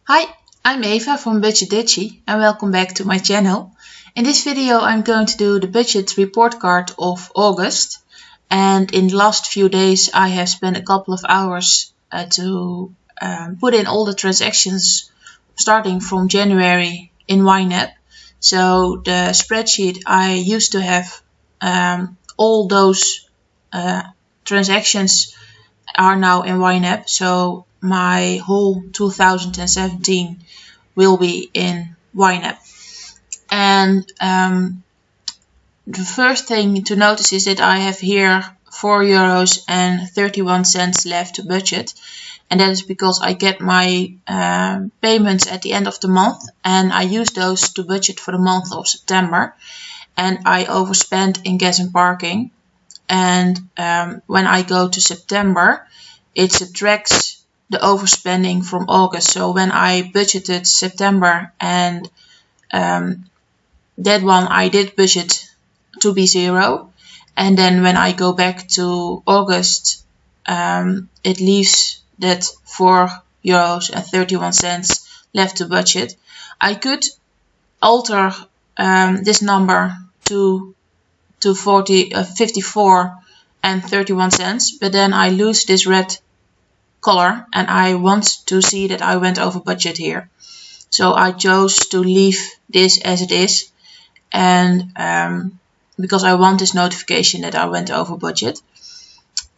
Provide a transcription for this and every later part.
Hi, I'm Eva from Budget Dutchie and welcome back to my channel. In this video I'm going to do the budget report card of August, and in the last few days I have spent a couple of hours to put in all the transactions starting from January in YNAB. So the spreadsheet I used to have all those transactions are now in YNAB, so my whole 2017 will be in YNAB. And the first thing to notice is that I have here €4.31 left to budget, and that is because I get my payments at the end of the month and I use those to budget for the month of September, and I overspent in gas and parking. And when I go to September, it subtracts the overspending from August. So when I budgeted September, and that one I did budget to be 0, and then when I go back to August, it leaves that €4.31 left to budget. I could alter this number to 54.31, but then I lose this red color and I want to see that I went over budget here. So I chose to leave this as it is, and because I want this notification that I went over budget.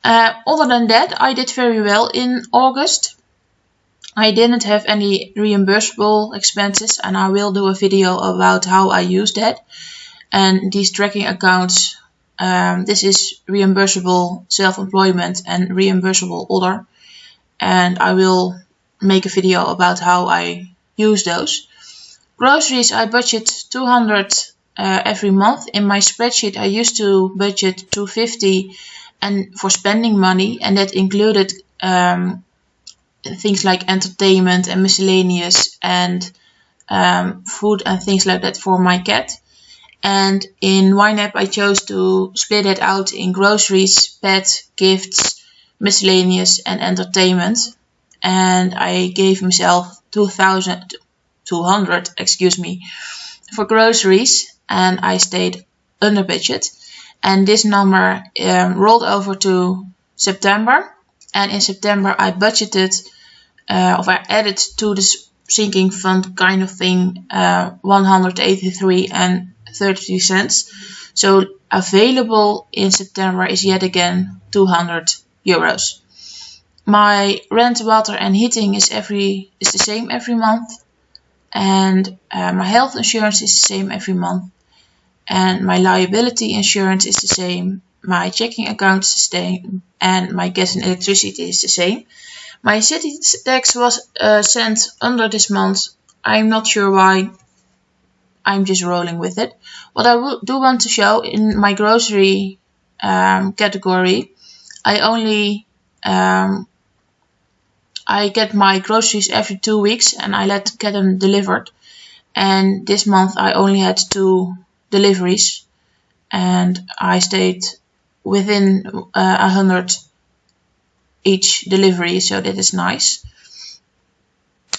Other than that, I did very well in August. I didn't have any reimbursable expenses, and I will do a video about how I use that. And these tracking accounts, this is reimbursable self-employment and reimbursable other, and I will make a video about how I use those. Groceries, I budget 200 every month. In my spreadsheet I used to budget 250 and for spending money, and that included things like entertainment and miscellaneous and food and things like that for my cat. And in YNAB I chose to split it out in groceries, pet, gifts, miscellaneous and entertainment. And I gave myself 200 for groceries, and I stayed under budget. And this number rolled over to September, and in September I budgeted, or I added to this sinking fund kind of thing, 183.32. So available in September is yet again €200. My rent, water and heating is the same every month, and my health insurance is the same every month, and my liability insurance is the same, my checking account is the same, and my gas and electricity is the same. My city tax was sent under this month. I'm not sure why. I'm just rolling with it. What I do want to show, in my grocery category, I get my groceries every 2 weeks and I get them delivered. And this month I only had 2 deliveries, and I stayed within 100 each delivery, so that is nice.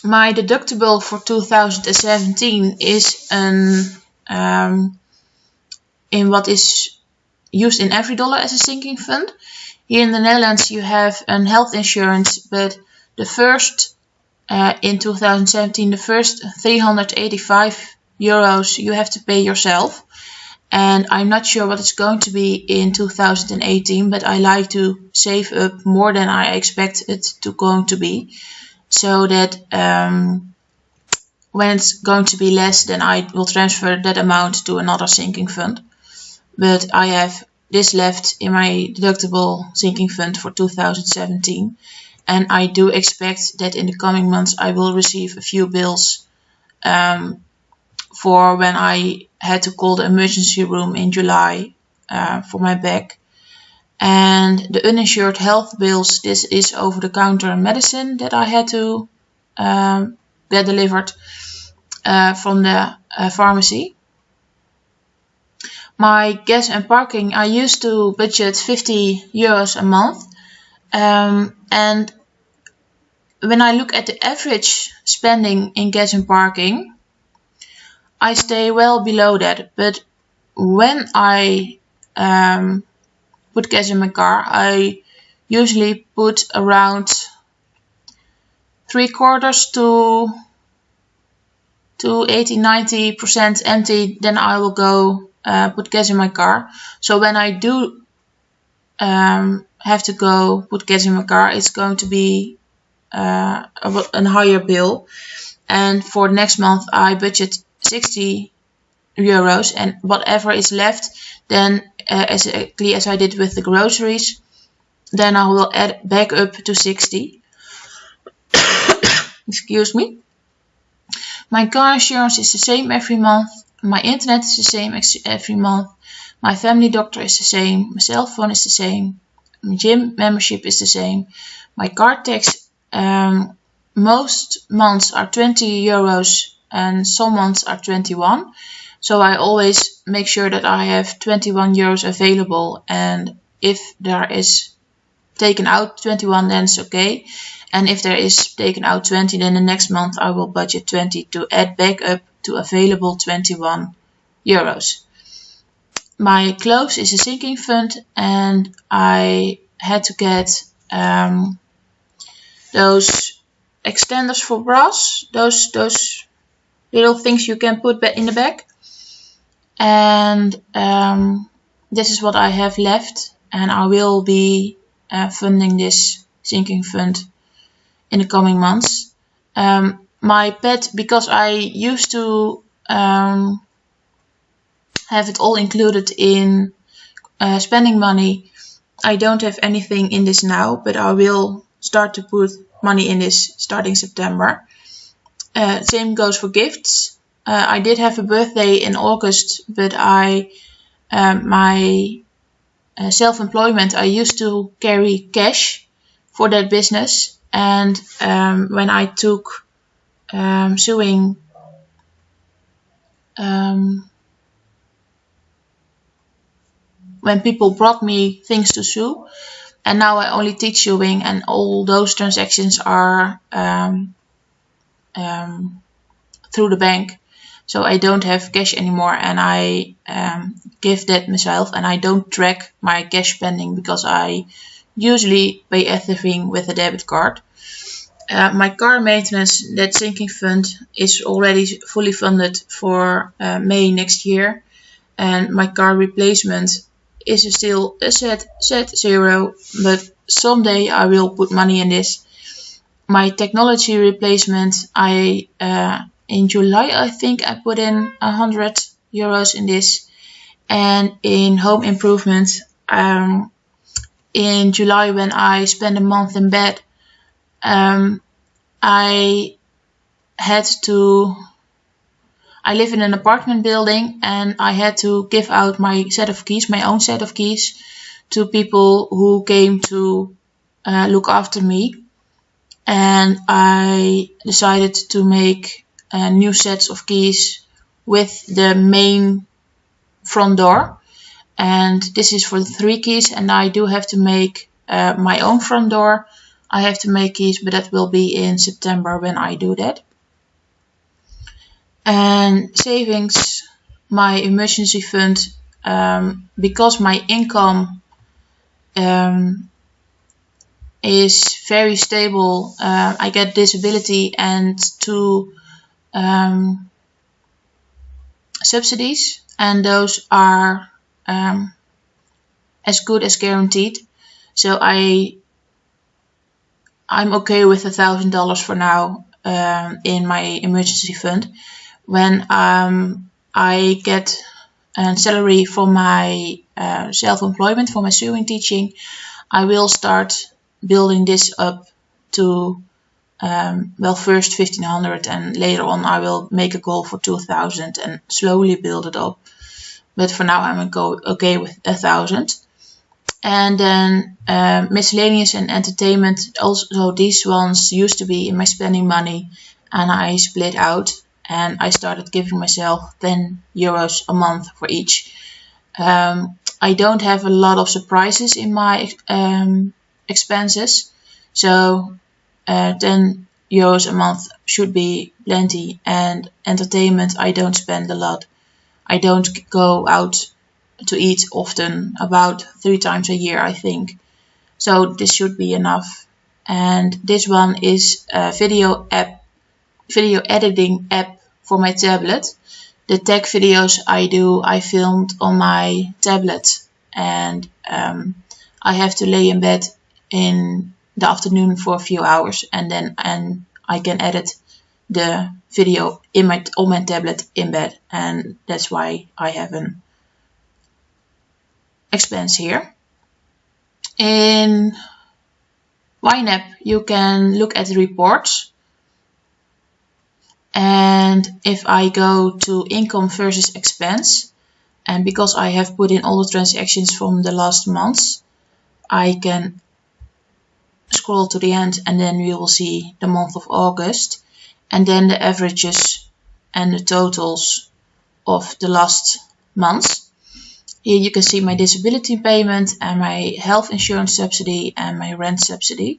My deductible for 2017 is in what is used in every dollar as a sinking fund. Here in the Netherlands you have a health insurance, but the first in 2017, the first €385 you have to pay yourself. And I'm not sure what it's going to be in 2018, but I like to save up more than I expect it to going to be, so that when it's going to be less, then I will transfer that amount to another sinking fund. But I have this left in my deductible sinking fund for 2017, and I do expect that in the coming months I will receive a few bills for when I had to call the emergency room in July for my back. And the uninsured health bills, this is over-the-counter medicine that I had to get delivered from the pharmacy. My gas and parking, I used to budget €50 a month, and when I look at the average spending in gas and parking, I stay well below that. But when I put gas in my car, I usually put around 3/4 to 80-90% empty. Then I will go put gas in my car. So when I do have to go put gas in my car, it's going to be a higher bill. And for next month I budget 60 euros, and whatever is left, then exactly as I did with the groceries, then I will add back up to 60. Excuse me. My car insurance is the same every month. My internet is the same every month. My family doctor is the same. My cell phone is the same. My gym membership is the same. My car tax, most months are 20 euros and some months are 21. So I always make sure that I have 21 euros available, and if there is taken out 21, then it's okay. And if there is taken out 20, then the next month I will budget 20 to add back up to available 21 euros. My clothes is a sinking fund, and I had to get those extenders for bras, those little things you can put back in the bag. And this is what I have left, and I will be funding this sinking fund in the coming months. My pet, because I used to have it all included in spending money, I don't have anything in this now, but I will start to put money in this starting September. Same goes for gifts. I did have a birthday in August, but my self-employment, I used to carry cash for that business. And when I took sewing, when people brought me things to sew, and now I only teach sewing, and all those transactions are through the bank. So I don't have cash anymore, and I give that myself, and I don't track my cash spending because I usually pay everything with a debit card. My car maintenance, that sinking fund, is already fully funded for May next year, and my car replacement is still a set zero, but someday I will put money in this. My technology replacement, in July, I think I put in 100 euros in this. And in home improvement, in July, when I spent a month in bed, I live in an apartment building, and I had to give out my own set of keys, to people who came to look after me. And I decided to make new sets of keys with the main front door, and this is for the 3 keys, and I do have to make my own front door. I have to make keys, but that will be in September when I do that. And savings, my emergency fund, because my income is very stable. I get disability and 2 subsidies, and those are as good as guaranteed. So I'm okay with $1,000 for now in my emergency fund. When I get a salary from my self-employment, for my sewing teaching, I will start building this up to first 1,500, and later on I will make a goal for 2,000 and slowly build it up. But for now I'm okay with 1,000. And then miscellaneous and entertainment, also these ones used to be in my spending money, and I split out, and I started giving myself 10 euros a month for each. I don't have a lot of surprises in my expenses, so 10 euros a month should be plenty, and entertainment I don't spend a lot. I don't go out to eat often, about 3 times a year I think. So this should be enough. And this one is a video editing app for my tablet. The tech videos I filmed on my tablet, and I have to lay in bed in the afternoon for a few hours, and I can edit the video on my tablet in bed, and that's why I have an expense here. In YNAB you can look at the reports, and if I go to income versus expense, and because I have put in all the transactions from the last months, I can scroll to the end, and then we will see the month of August, and then the averages and the totals of the last months. Here you can see my disability payment and my health insurance subsidy and my rent subsidy.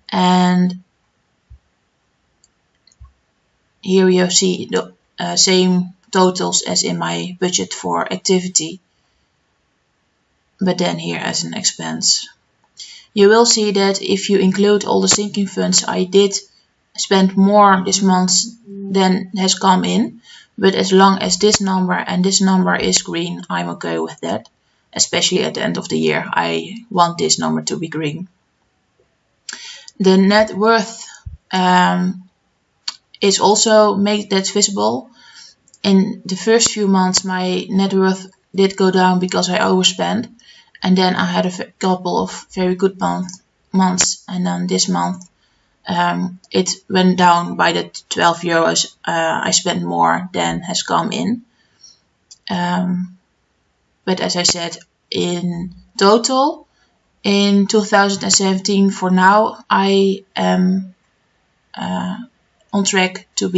And here you see the same totals as in my budget for activity, but then here as an expense. You will see that if you include all the sinking funds, I did spend more this month than has come in, but as long as this number and this number is green, I'm okay with that. Especially at the end of the year, I want this number to be green. The net worth is also made that visible. In the first few months my net worth did go down because I overspent, and then I had a couple of very good months, and then this month it went down by the 12 euros. I spent more than has come in, but as I said, in total in 2017 for now I am on track to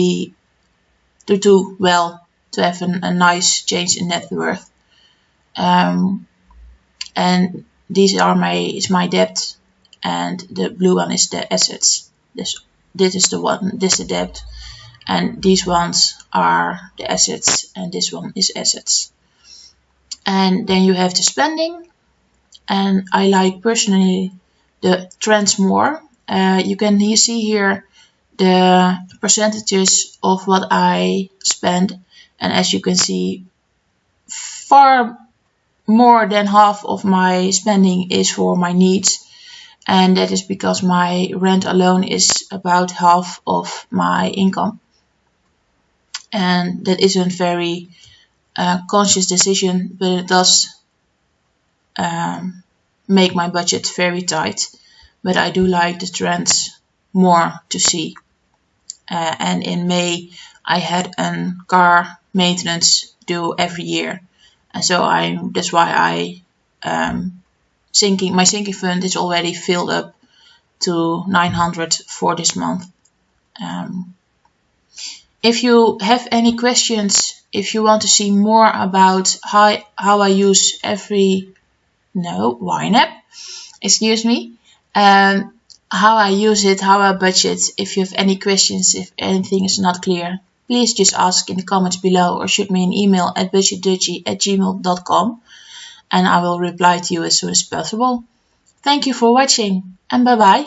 do well, to have a nice change in net worth. And these are my debt, and the blue one is the assets. This is the debt, and these ones are the assets, and this one is assets. And then you have the spending, and I like personally the trends more. You can see here the percentages of what I spend, and as you can see, far more than half of my spending is for my needs, and that is because my rent alone is about half of my income, and that isn't very conscious decision, but it does make my budget very tight. But I do like the trends more to see. And in May I had a car maintenance due every year, and so that's why my sinking fund is already filled up to 900 for this month. If you have any questions, if you want to see more about how I use YNAB, excuse me, how I use it, how I budget, if you have any questions, if anything is not clear, please just ask in the comments below or shoot me an email at budgetdutchie@gmail.com, and I will reply to you as soon as possible. Thank you for watching, and bye bye.